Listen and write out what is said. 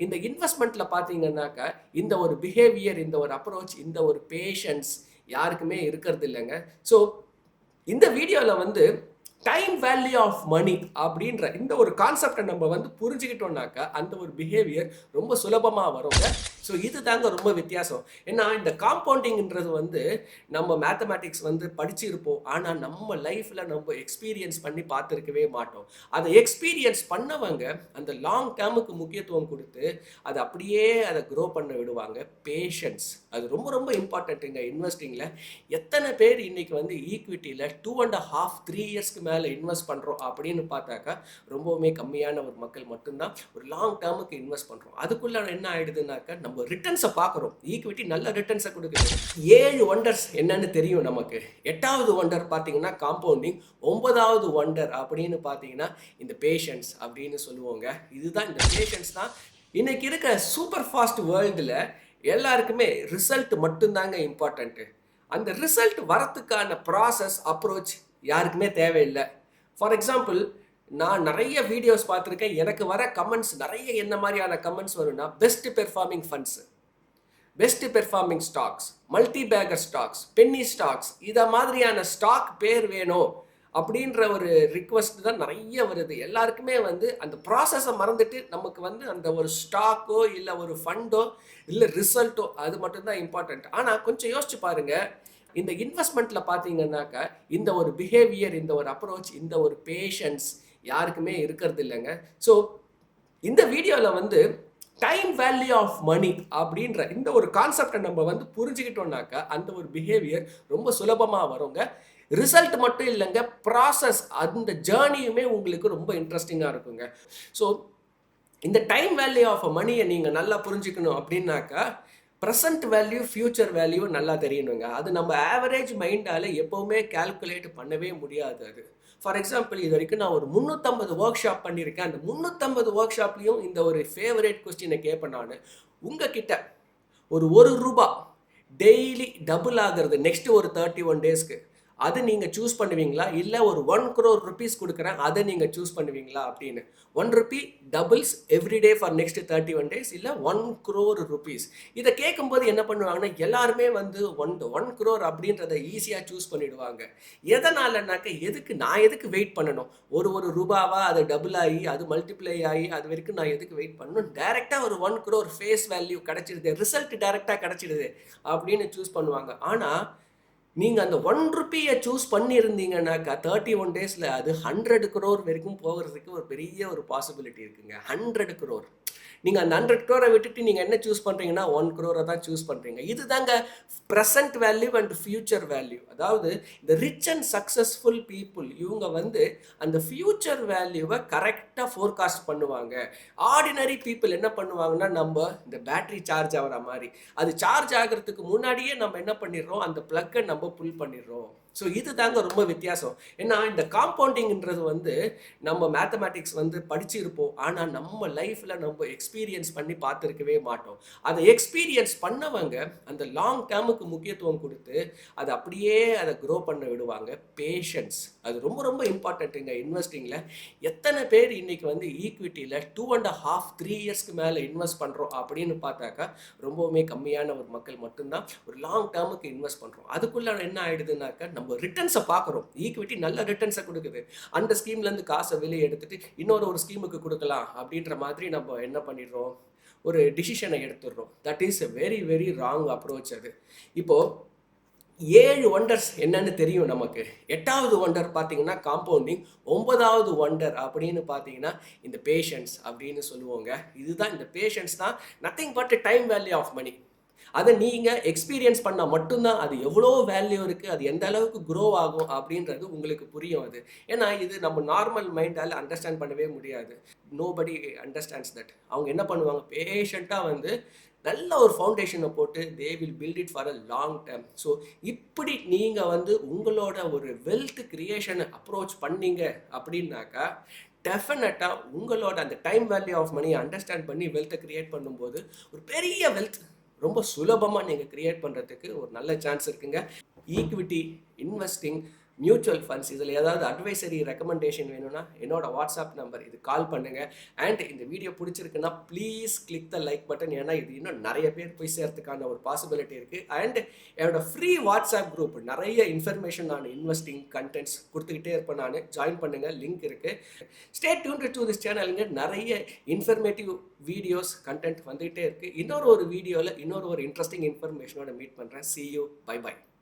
இந்த இன்வெஸ்ட்மெண்ட்ல பார்த்தீங்கன்னாக்கா, இந்த ஒரு பிஹேவியர், இந்த ஒரு அப்ரோச், இந்த ஒரு பேஷன்ஸ் யாருக்குமே இருக்கிறது இல்லங்க. ஸோ இந்த வீடியோல வந்து டைம் வேல்யூ ஆஃப் மனி அப்படின்ற இந்த ஒரு கான்செப்டை நம்ம வந்து புரிஞ்சுக்கிட்டோம்னாக்கா, அந்த ஒரு பிஹேவியர் ரொம்ப சுலபமா வருங்க. ஸோ இதுதாங்க ரொம்ப வித்தியாசம். ஏன்னா இந்த காம்பவுண்டிங்ன்றது வந்து நம்ம மேத்தமேட்டிக்ஸ் வந்து படிச்சிருப்போம். ஆனா நம்ம லைஃப்ல நம்ம எக்ஸ்பீரியன்ஸ் பண்ணி பார்த்துருக்கவே மாட்டோம். அதை எக்ஸ்பீரியன்ஸ் பண்ணவங்க அந்த லாங் டேர்முக்கு முக்கியத்துவம் கொடுத்து, அதை அப்படியே அதை க்ரோ பண்ண விடுவாங்க. பேஷன்ஸ் அது ரொம்ப ரொம்ப இம்பார்ட்டன்ட்டுங்க இன்வெஸ்டிங்ல. எத்தனை பேர் இன்னைக்கு வந்து ஈக்விட்டியில் 2.5 3 இயர்ஸ்க்கு மேலே இன்வெஸ்ட் பண்ணுறோம் அப்படின்னு பார்த்தாக்கா ரொம்பவுமே கம்மியான ஒரு மக்கள் மட்டும்தான் ஒரு லாங் டேர்முக்கு இன்வெஸ்ட் பண்ணுறோம். அதுக்குள்ள என்ன ஆயிடுதுனாக்கா நம்ம ரிட்டர்ன்ஸை பார்க்குறோம். ஈக்விட்டி நல்ல ரிட்டர்ன்ஸை கொடுக்குது. 7 ஒண்டர்ஸ் என்னன்னு தெரியும் நமக்கு. 8வது ஒண்டர் பார்த்தீங்கன்னா காம்பவுண்டிங். 9வது ஒண்டர் அப்படின்னு பார்த்தீங்கன்னா இந்த பேஷன்ஸ் அப்படின்னு சொல்லுவோங்க. இதுதான் இந்த பேஷன்ஸ் தான் இன்னைக்கு இருக்க சூப்பர் ஃபாஸ்ட் வேர்ல்டில் எல்லாருக்குமே ரிசல்ட் மட்டும்தாங்க இம்பார்ட்டண்ட்டு. அந்த ரிசல்ட் வரத்துக்கான ப்ராசஸ் அப்ரோச் யாருக்குமே தேவையில்லை. ஃபார் எக்ஸாம்பிள், நான் நிறைய வீடியோஸ் பார்த்துருக்கேன். எனக்கு வர கமெண்ட்ஸ் நிறைய என்ன மாதிரியான கமெண்ட்ஸ் வரும்னா, best performing funds, best performing stocks, multi Baker stocks, Penney stocks, இதை மாதிரியான ஸ்டாக் பேர் வேணும் அப்படின்ற ஒரு ரிக்வஸ்ட் தான் நிறைய வருது. எல்லாருக்குமே வந்து அந்த ப்ராசஸை மறந்துட்டு நமக்கு வந்து அந்த ஒரு ஸ்டாக்கோ இல்லை ஒரு ஃபண்டோ இல்லை ரிசல்ட்டோ அது மட்டும்தான் இம்பார்ட்டண்ட். ஆனால் கொஞ்சம் யோசிச்சு பாருங்க, இந்த இன்வெஸ்ட்மெண்ட்ல பார்த்தீங்கன்னாக்கா இந்த ஒரு பிஹேவியர், இந்த ஒரு அப்ரோச், இந்த ஒரு பேஷன்ஸ் யாருக்குமே இருக்கிறது இல்லைங்க. ஸோ இந்த வீடியோவில் வந்து டைம் வேல்யூ ஆஃப் மனி அப்படின்ற இந்த ஒரு கான்செப்டை நம்ம வந்து புரிஞ்சுக்கிட்டோம்னாக்கா அந்த ஒரு பிஹேவியர் ரொம்ப சுலபமாக வருங்க. ரிசல்ட் மட்டும் இல்லைங்க, ப்ராசஸ் அந்த ஜேர்னியுமே உங்களுக்கு ரொம்ப இன்ட்ரெஸ்டிங்காக இருக்குங்க. ஸோ இந்த டைம் வேல்யூ ஆஃப் மணியை நீங்கள் நல்லா புரிஞ்சுக்கணும் அப்படின்னாக்கா ப்ரெசன்ட் வேல்யூ ஃபியூச்சர் வேல்யூ நல்லா தெரியணுங்க. அது நம்ம ஆவரேஜ் மைண்டால் எப்போவுமே கால்குலேட் பண்ணவே முடியாது. அது ஃபார் எக்ஸாம்பிள், இது வரைக்கும் நான் ஒரு 350 ஒர்க் ஷாப் பண்ணியிருக்கேன். அந்த 350 ஒர்க் ஷாப்லேயும் இந்த ஒரு ஃபேவரேட் கொஸ்டினை கேட்பேன் நான். உங்ககிட்ட ஒரு ரூபா டெய்லி டபுள் ஆகிறது நெக்ஸ்ட் ஒரு 31 டேஸ்க்கு, அது நீங்கள் சூஸ் பண்ணுவீங்களா? இல்லை ஒரு 1 crore rupees கொடுக்குறேன், அதை நீங்கள் சூஸ் பண்ணுவீங்களா அப்படின்னு. 1 rupee doubles everyday for next 31 days, இல்லை 1 crore rupees. இதை கேட்கும்போது என்ன பண்ணுவாங்கன்னா எல்லாருமே வந்து 1 crore அப்படின்றத ஈஸியாக சூஸ் பண்ணிடுவாங்க. எதனாலனாக்க நான் எதுக்கு வெயிட் பண்ணணும்? ஒரு ரூபாவா அது டபுள் ஆகி அது மல்டிப்ளை ஆகி அது வரைக்கும் நான் எதுக்கு வெயிட் பண்ணணும்? டைரெக்டாக ஒரு 1 crore ஃபேஸ் வேல்யூ கிடச்சிடுது, ரிசல்ட் டைரெக்டாக கிடச்சிடுது அப்படின்னு சூஸ் பண்ணுவாங்க. ஆனால் நீங்கள் அந்த 1 ரூபியை சூஸ் பண்ணியிருந்தீங்கன்னாக்கா 31 டேஸில் அது 100 crore வரைக்கும் போகிறதுக்கு ஒரு பெரிய ஒரு பாசிபிலிட்டி இருக்குங்க. 100 crore. நீங்கள் அந்த 100 crore விட்டுட்டு நீங்கள் என்ன சூஸ் பண்ணுறீங்கன்னா 1 crore தான் சூஸ் பண்ணுறீங்க. இதுதாங்க present value and future value. அதாவது இந்த ரிச் அண்ட் சக்ஸஸ்ஃபுல் பீப்புள் இவங்க வந்து அந்த ஃபியூச்சர் வேல்யூவை கரெக்டாக ஃபோர்காஸ்ட் பண்ணுவாங்க. ஆர்டினரி பீப்புள் என்ன பண்ணுவாங்கன்னா, நம்ம இந்த பேட்டரி சார்ஜ் ஆகிற மாதிரி அது சார்ஜ் ஆகிறதுக்கு முன்னாடியே நம்ம என்ன பண்ணிடுறோம், அந்த ப்ளக்கை நம்ம புல் பண்ணிடுறோம். ஸோ இது தாங்க ரொம்ப வித்தியாசம். ஏன்னா இந்த காம்பவுண்டிங்ன்றது வந்து நம்ம மேத்தமேட்டிக்ஸ் வந்து படிச்சிருப்போம். ஆனால் நம்ம லைஃப்பில் நம்ம எக்ஸ்பீரியன்ஸ் பண்ணி பார்த்துருக்கவே மாட்டோம். அதை எக்ஸ்பீரியன்ஸ் பண்ணவங்க அந்த லாங் டேர்முக்கு முக்கியத்துவம் கொடுத்து அதை அப்படியே அதை க்ரோ பண்ண விடுவாங்க. பேஷன்ஸ் அது ரொம்ப ரொம்ப இம்பார்ட்டண்ட்டுங்க இன்வெஸ்டிங்கில். எத்தனை பேர் இன்னைக்கு வந்து ஈக்விட்டியில் 2.5 3 இயர்ஸ்க்கு மேலே இன்வெஸ்ட் பண்ணுறோம் அப்படின்னு பார்த்தாக்கா ரொம்பவுமே கம்மியான ஒரு மக்கள் மட்டும்தான் ஒரு லாங் டேர்முக்கு இன்வெஸ்ட் பண்ணுறோம். அதுக்குள்ள என்ன ஆயிடுதுனாக்கா நம்ம ரிட்டர்ன்ஸை பார்க்குறோம். ஈக்விட்டி நல்ல ரிட்டர்ன்ஸை கொடுக்குது. அந்த ஸ்கீம்லேருந்து காசை வெளியே எடுத்துட்டு ஒரு ஸ்கீமுக்கு கொடுக்கலாம் அப்படின்ற மாதிரி நம்ம என்ன பண்ணிடுறோம், ஒரு டிசிஷனை எடுத்துடுறோம். That is a very very wrong approach. அது இப்போது 7 ஒண்டர்ஸ் என்னன்னு தெரியும் நமக்கு. 8வது ஒண்டர் பார்த்தீங்கன்னா காம்பவுண்டிங். 9வது ஒண்டர் அப்படின்னு பார்த்தீங்கன்னா இந்த பேஷன்ஸ் அப்படின்னு சொல்லுவோங்க. இதுதான் இந்த பேஷன்ஸ் தான் nothing but time value of money. அதை நீங்கள் எக்ஸ்பீரியன்ஸ் பண்ணால் மட்டும்தான் அது எவ்வளோ வேல்யூ இருக்குது, அது எந்த அளவுக்கு க்ரோ ஆகும் அப்படின்றது உங்களுக்கு புரியும். அது ஏன்னா இது நம்ம நார்மல் மைண்டால் அண்டர்ஸ்டாண்ட் பண்ணவே முடியாது. Nobody understands that. அவங்க என்ன பண்ணுவாங்க, பேஷண்ட்டாக வந்து நல்ல ஒரு ஃபவுண்டேஷனை போட்டு they will build it for a long term. So இப்படி நீங்கள் வந்து உங்களோட ஒரு வெல்த் கிரியேஷனை அப்ரோச் பண்ணீங்க அப்படின்னாக்கா டெஃபினட்டாக உங்களோட அந்த டைம் வேல்யூ ஆஃப் மணியை அண்டர்ஸ்டாண்ட் பண்ணி வெல்த்தை கிரியேட் பண்ணும்போது ஒரு பெரிய வெல்த் ரொம்ப சுலபமாக நீங்கள் கிரியேட் பண்ணுறதுக்கு ஒரு நல்ல சான்ஸ் இருக்குங்க. ஈக்விட்டி இன்வெஸ்டிங் மியூச்சுவல் ஃபண்ட்ஸ் இதில் ஏதாவது அட்வைசரி ரெக்கமெண்டேஷன் வேணும்னா என்னோட வாட்ஸ்அப் நம்பர் இது கால் பண்ணுங்கள். அண்ட் இந்த வீடியோ பிடிச்சிருக்குன்னா please click the like button. ஏன்னா இது இன்னும் நிறைய பேர் போய் சேர்த்துக்கான ஒரு பாசிபிலிட்டி இருக்குது. அண்ட் என்னோட ஃப்ரீ வாட்ஸ்அப் குரூப் நிறைய இன்ஃபர்மேஷன் நான் இன்வெஸ்டிங் கண்டென்ட்ஸ் கொடுத்துக்கிட்டே இருப்பேன். நான் ஜாயின் பண்ணுங்கள், லிங்க் இருக்குது. ஸ்டே டியூன்ட் டு திஸ் சேனலுங்க. நிறைய இன்ஃபர்மேட்டிவ் வீடியோஸ் கண்டென்ட் வந்துகிட்டே இருக்குது. இன்னொரு வீடியோவில் இன்னொரு இன்ட்ரெஸ்டிங் இன்ஃபர்மேஷனோட மீட் பண்ணுறேன். see you, bye bye.